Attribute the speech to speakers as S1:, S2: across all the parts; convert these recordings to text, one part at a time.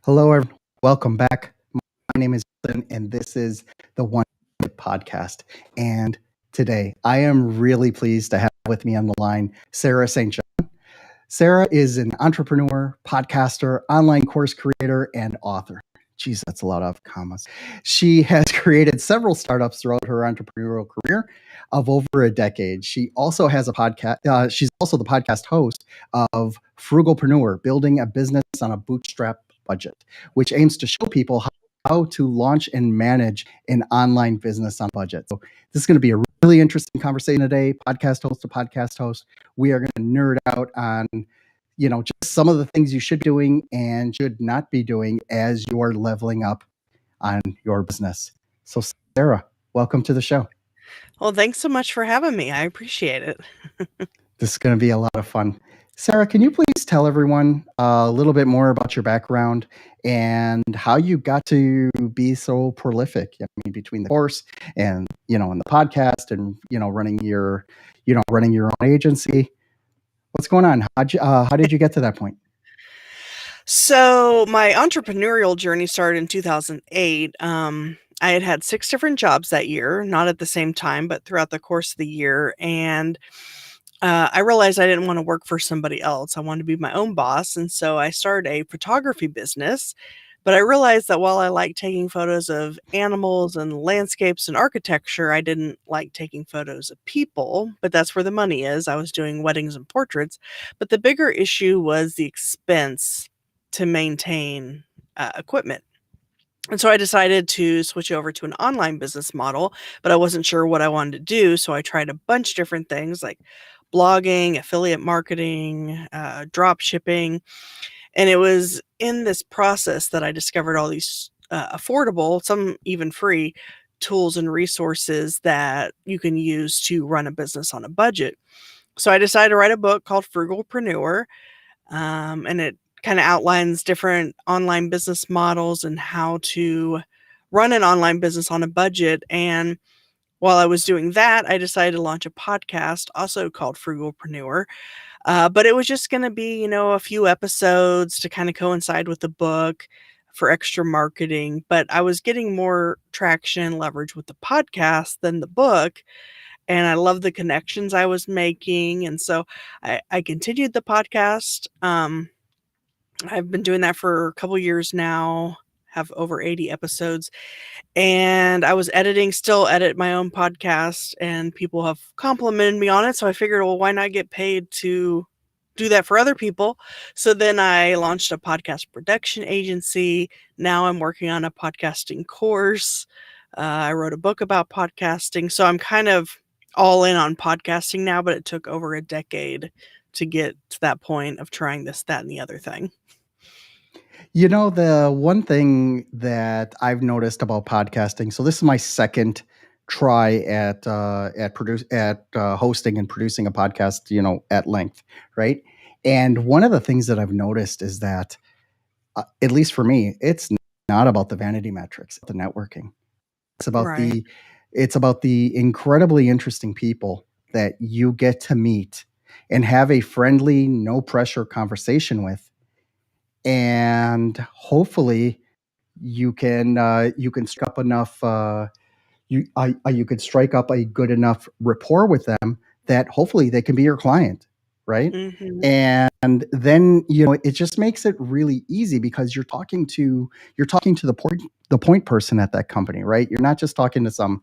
S1: Hello, everyone. Welcome back. My name is Ethan, and this is the One Podcast. And today, I am really pleased to have with me on the line Sarah St. John. Sarah is an entrepreneur, podcaster, online course creator, and author. Geez, that's a lot of commas. She has created several startups throughout her entrepreneurial career of over a decade. She also has a podcast. She's also the podcast host of Frugalpreneur, building a business on a bootstrap budget, which aims to show people how to launch and manage an online business on budget. So this is going to be a really interesting conversation today. Podcast host to podcast host. We are going to nerd out on just some of the things you should be doing and should not be doing as you're leveling up on your business. So Sarah, welcome to the show.
S2: Well, thanks so much for having me. I appreciate it.
S1: This is going to be a lot of fun. Sarah, can you please tell everyone a little bit more about your background and how you got to be so prolific? I mean, between the course and and the podcast and running your own agency. What's going on? How did you get to that point?
S2: So my entrepreneurial journey started in 2008. I had had 6 different jobs that year, not at the same time, but throughout the course of the year. And I realized I didn't want to work for somebody else. I wanted to be my own boss. And so I started a photography business. But I realized that while I liked taking photos of animals and landscapes and architecture, I didn't like taking photos of people. But that's where the money is. I was doing weddings and portraits. But the bigger issue was the expense to maintain equipment. And so I decided to switch over to an online business model, but I wasn't sure what I wanted to do. So I tried a bunch of different things like blogging, affiliate marketing, drop shipping. And it was in this process that I discovered all these affordable, some even free tools and resources that you can use to run a business on a budget. So I decided to write a book called Frugalpreneur, and it kind of outlines different online business models and how to run an online business on a budget. And while I was doing that, I decided to launch a podcast also called Frugalpreneur. But it was just going to be, a few episodes to kind of coincide with the book for extra marketing. But I was getting more traction, leverage with the podcast than the book. And I love the connections I was making. And so I continued the podcast. I've been doing that for a couple years now, have over 80 episodes. And I was still edit my own podcast, and people have complimented me on it. So I figured, well, why not get paid to do that for other people? So then I launched a podcast production agency. Now I'm working on a podcasting course. I wrote a book about podcasting. So I'm kind of all in on podcasting now, but it took over a decade to get to that point of trying this, that, and the other thing.
S1: The one thing that I've noticed about podcasting, so this is my second try at hosting and producing a podcast, at length, right? And one of the things that I've noticed is that, at least for me, it's not about the vanity metrics, the networking. It's about
S2: Right.
S1: it's about the incredibly interesting people that you get to meet and have a friendly, no pressure conversation with. And hopefully you can strike up enough you could strike up a good enough rapport with them that hopefully they can be your client, right?
S2: Mhm.
S1: And then it just makes it really easy because you're talking to the point person at that company, right? You're not just talking to some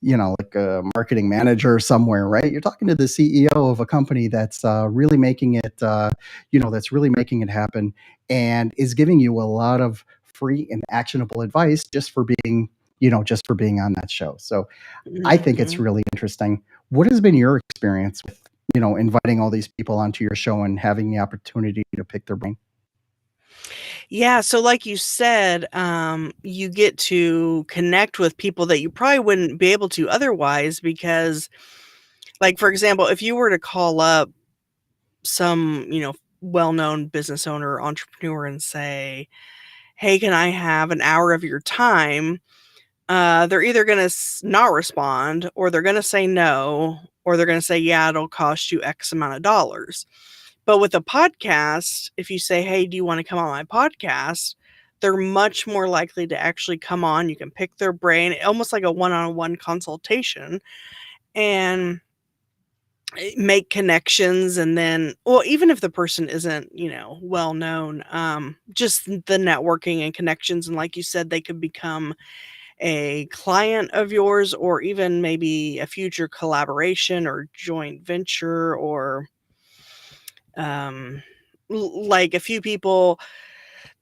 S1: like a marketing manager somewhere, right? You're talking to the CEO of a company that's really making it, that's really making it happen, and is giving you a lot of free and actionable advice just for being on that show. So I think it's
S2: Mhm.
S1: really interesting. What has been your experience with inviting all these people onto your show and having the opportunity to pick their brain?
S2: Yeah, so like you said, you get to connect with people that you probably wouldn't be able to otherwise because, like, for example, if you were to call up some, well-known business owner or entrepreneur and say, "Hey, can I have an hour of your time?" They're either gonna not respond, or they're gonna say no, or they're gonna say, "Yeah, it'll cost you X amount of dollars." But with a podcast, if you say, "Hey, do you wanna come on my podcast?" they're much more likely to actually come on. You can pick their brain, almost like a one-on-one consultation, and make connections. And then, well, even if the person isn't, well known, just the networking and connections. And like you said, they could become a client of yours, or even maybe a future collaboration or joint venture, or like a few people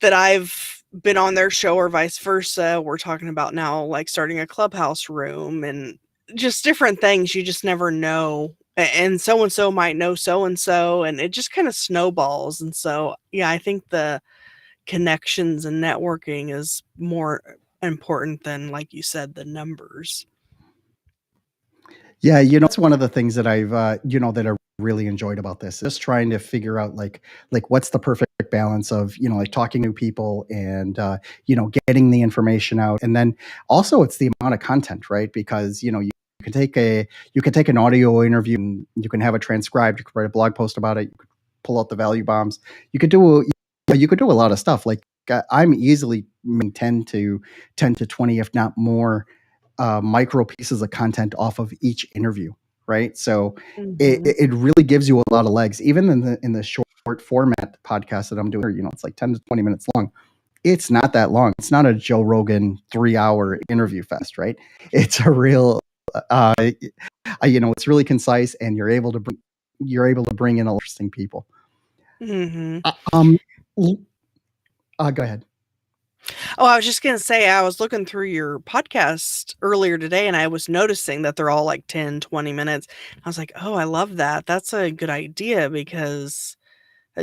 S2: that I've been on their show or vice versa, we're talking about now, like starting a clubhouse room and just different things. You just never know. And so might know so and it just kind of snowballs. And so, yeah, I think the connections and networking is more important than, like you said, the numbers.
S1: Yeah, it's one of the things that I've that I really enjoyed about this, just trying to figure out like what's the perfect balance of, like talking to people and getting the information out. And then also it's the amount of content, right? Because, can take you can take an audio interview and you can have it transcribed, you could write a blog post about it, you could pull out the value bombs. You could do a lot of stuff. Like I'm easily 10 to 20, if not more, micro pieces of content off of each interview, right? So
S2: Mhm.
S1: it really gives you a lot of legs, even in the short format podcast that I'm doing. It's like 10 to 20 minutes long. It's not that long. It's not a Joe Rogan 3-hour interview fest, right? It's a real, it's really concise, and you're able to bring in interesting people.
S2: Mhm.
S1: Uh, um, go ahead.
S2: Oh, I was just gonna say, I was looking through your podcast earlier today, and I was noticing that they're all like 10, 20 minutes. I was like, "Oh, I love that. That's a good idea," because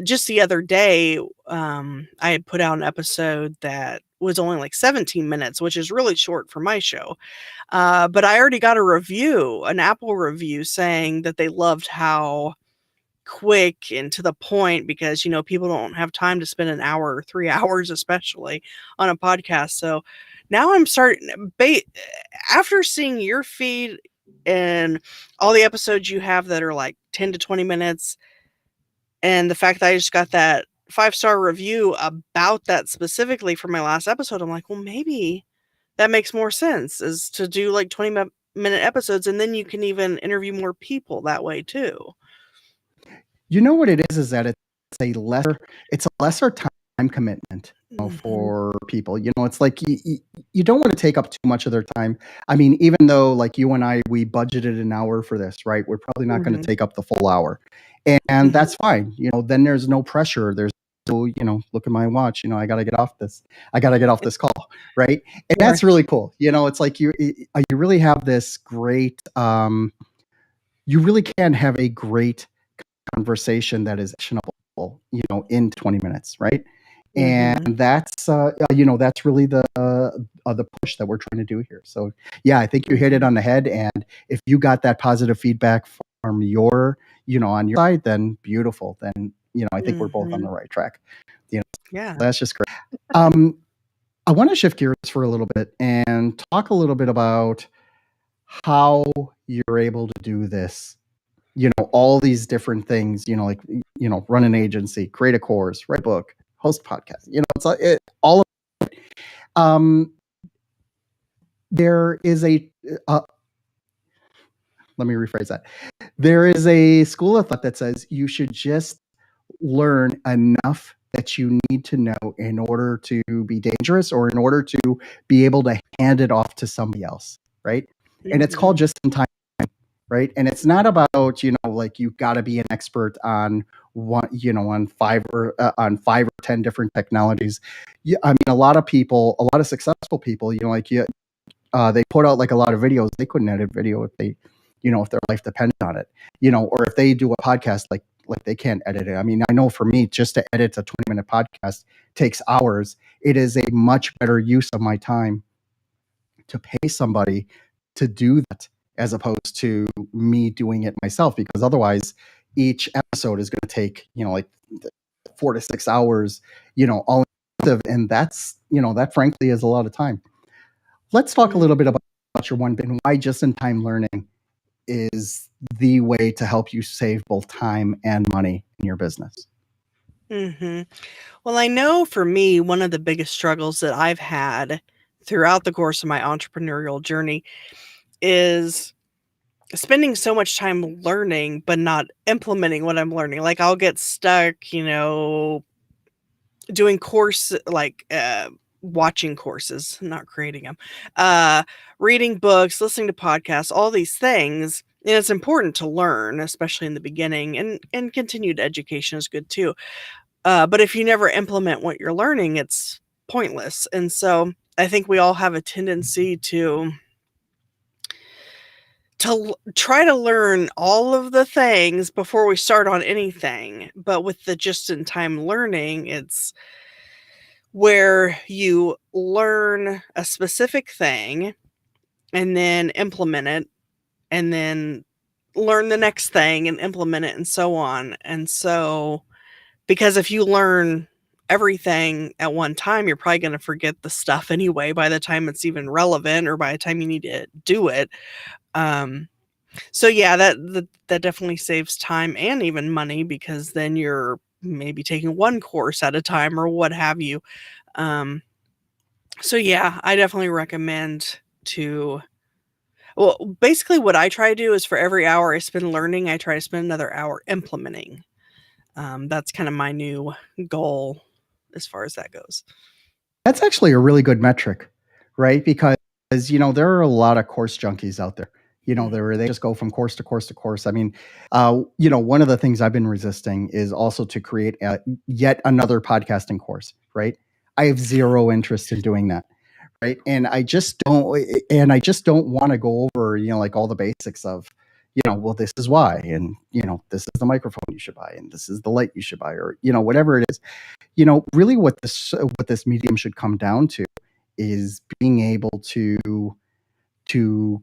S2: just the other day, I had put out an episode that was only like 17 minutes, which is really short for my show. But I already got a review, an Apple review, saying that they loved how quick and to the point, because people don't have time to spend an hour or 3 hours, especially on a podcast. So now I'm starting after seeing your feed and all the episodes you have that are like 10 to 20 minutes, and the fact that I just got that 5-star review about that specifically for my last episode, I'm like, well, maybe that makes more sense, is to do like 20-minute episodes, and then you can even interview more people that way too.
S1: You know what it is that it's a lesser time commitment,
S2: Mhm.
S1: for people. It's like you don't want to take up too much of their time. I mean, even though like you and I, we budgeted an hour for this, right? We're probably not going to
S2: Mhm.
S1: take up the full hour, and
S2: Mhm.
S1: that's fine. Then there's no pressure. There's no, look at my watch. I got to get off this. I got to get off this call, right? And
S2: Right.
S1: that's really cool. It's like you really have this great. You really can have a great conversation that is actionable, in 20 minutes, right? And
S2: Mhm.
S1: that's really the push that we're trying to do here. So yeah, I think you hit it
S2: Mhm.
S1: on the head. And if you got that positive feedback from on your side, then beautiful. Then, I think we're both on
S2: Mhm.
S1: the right track. You know,
S2: Yeah.
S1: that's just great. Um, I want to shift gears for a little bit and talk a little bit about how you're able to do this, all these different things, like, run an agency, create a course, write a book, host podcast, it's like all of um there is uh, let me rephrase that. There is a school of thought that says you should just learn enough that you need to know in order to be dangerous, or in order to be able to hand it off to somebody else, right? And it's called
S2: Mhm.
S1: just in time, right? And it's not about, like you've got to be an expert on on 5 or 10 different technologies. Yeah, I mean, a lot of successful people, they put out like a lot of videos. They couldn't edit video if their life depended on it, or if they do a podcast, like they can't edit it. I mean, I know for me, just to edit a 20-minute podcast takes hours. It is a much better use of my time to pay somebody to do that, as opposed to me doing it myself, because otherwise each episode is going to take, like 4 to 6 hours, all inclusive, and that frankly is a lot of time. Let's talk a
S2: Mm.
S1: little bit about your one bit and why just in time learning is the way to help you save both time and money in your business.
S2: Mhm. Well, I know for me, one of the biggest struggles that I've had throughout the course of my entrepreneurial journey is spending so much time learning, but not implementing what I'm learning. Like, I'll get stuck, doing watching courses, not creating them, reading books, listening to podcasts, all these things. And it's important to learn, especially in the beginning, and continued education is good too. But if you never implement what you're learning, it's pointless. And so I think we all have a tendency to try to learn all of the things before we start on anything. But with the just-in-time learning, it's where you learn a specific thing and then implement it, and then learn the next thing and implement it, and so on. And so, because if you learn everything at one time, you're probably going to forget the stuff anyway by the time it's even relevant or by the time you need to do it. Um, so yeah, that definitely saves time and even money, because then you're maybe taking one course at a time or what have you. Um, so yeah, I definitely recommend to well, basically what I try to do is for every hour I spend learning, I try to spend another hour implementing. That's kind of my new goal as far as that goes.
S1: That's actually a really good metric, right? Because there are a lot of course junkies out there.
S2: Mm.
S1: They just go from course to course to course. I mean, one of the things I've been resisting is also to create yet another podcasting course, right? I have zero interest in doing that, right? And I just don't want to go over, like all the basics of, well, this is why, and this is the microphone you should buy, and this is the light you should buy, or whatever it is. Really what this medium should come down to is being able to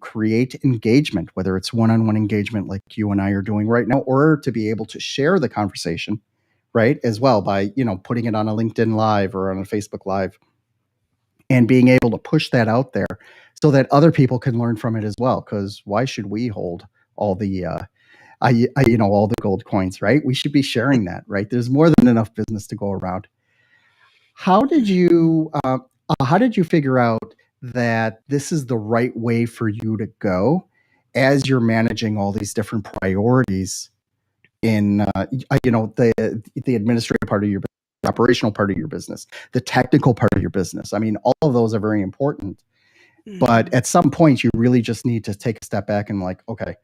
S1: create engagement, whether it's one-on-one engagement like you and I are doing right now, or to be able to share the conversation, right, as well, by putting it on a LinkedIn Live or on a Facebook Live, and being able to push that out there so that other people can learn from it as well. Because why should we hold all the all the gold coins, right? We should be sharing that, right? There's more than enough business to go around. How did you figure out that this is the right way for you to go as you're managing all these different priorities in the administrative part of your business, the operational part of your business, the technical part of your business? I mean, all of those are very important, but
S2: Mhm.
S1: at some point you really just need to take a step back and, like, okay,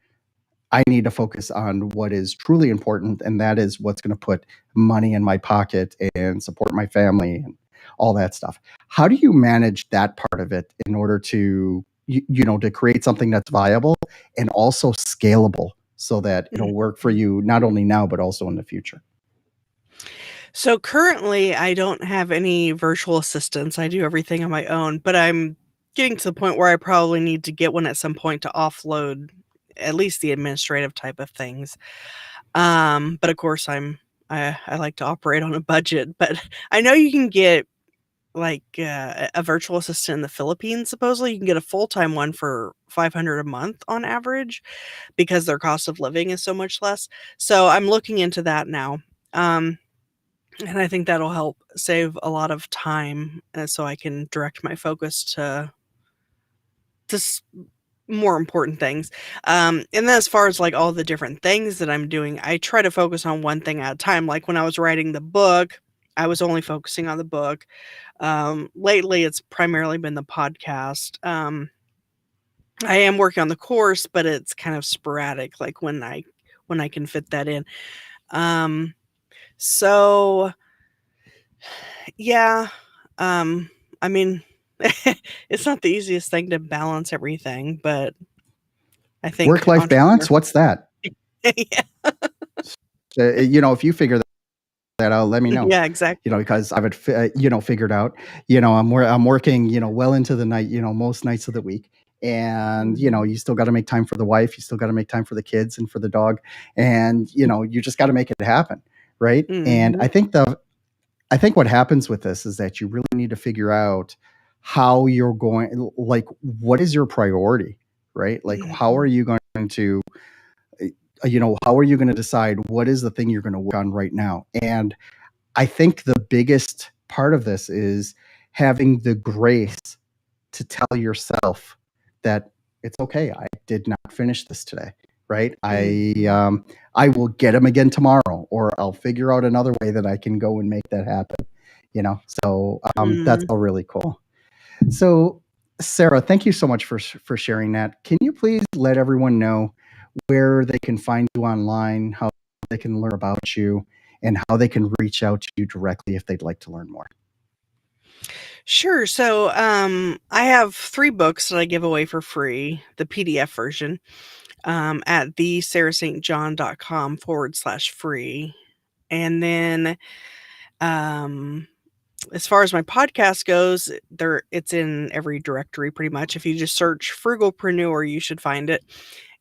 S1: I need to focus on what is truly important, and that is what's going to put money in my pocket and support my family and all that stuff. How do you manage that part of it in order to to create something that's viable and also scalable so that it'll work for
S2: Mhm.
S1: you not only now but also in the future?
S2: So currently, I don't have any virtual assistants. I do everything on my own, but I'm getting to the point where I probably need to get one at some point to offload at least the administrative type of things. But of course, I like to operate on a budget, but I know you can get like a virtual assistant in the Philippines. Supposedly, you can get a full time one for 500 a month on average because their cost of living is so much less. So I'm looking into that now. Um, and I think that'll help save a lot of time, so I can direct my focus to more important things. And then as far as like all the different things that I'm doing, I try to focus on one thing at a time. Like when I was writing the book, I was only focusing on the book. Lately, it's primarily been the podcast. I am working on the course, but it's kind of sporadic, like when I can fit that in. Um, so yeah, um, I mean, it's not the easiest thing to balance everything, but I think
S1: Work-life
S2: entrepreneur.
S1: balance, what's that?
S2: Yeah,
S1: If you figure that out, let me know.
S2: yeah, exactly.
S1: Because I've figured out. I'm working, well into the night, most nights of the week, and
S2: Mhm,
S1: you still got to make time for the wife, you still got to make time for the kids and for the dog, and you just got to make it happen, right? And
S2: mhm,
S1: I think what happens with this is that you really need to figure out how you're going, like, what is your priority, right? Like, how are
S2: mhm,
S1: you going to how are you going to decide what is the thing you're going to work on right now? And I think the biggest part of this is having the grace to tell yourself that it's okay. I did not finish this today, right? I will get them again tomorrow, or I'll figure out another way that I can go and make that happen. So that's all really cool. So, Sarah, thank you so much for sharing that. Can you please let everyone know where they can find you online, how they can learn about you, and how they can reach out to you directly if they'd like to learn more?
S2: Sure. So I have 3 books that I give away for free, the PDF version, at thesarahstjohn.com/free. And then as far as my podcast goes, it's in every directory pretty much. If you just search Frugalpreneur, you should find it.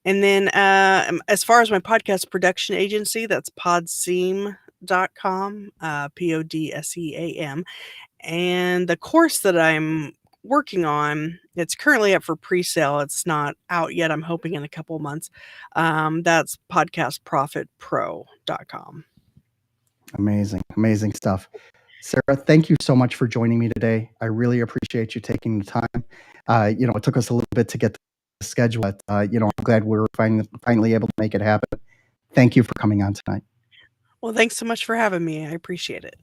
S2: And then as far as my podcast production agency, that's podseam.com, PODSEAM. And the course that I'm working on, it's currently up for pre-sale. It's not out yet. I'm hoping in a couple of months. That's podcastprofitpro.com.
S1: Amazing stuff. Sarah, thank you so much for joining me today. I really appreciate you taking the time. It took us a little bit to get the schedule, but I'm glad we're finally able to make it happen. Thank you for coming on tonight.
S2: Well, thanks so much for having me. I appreciate it.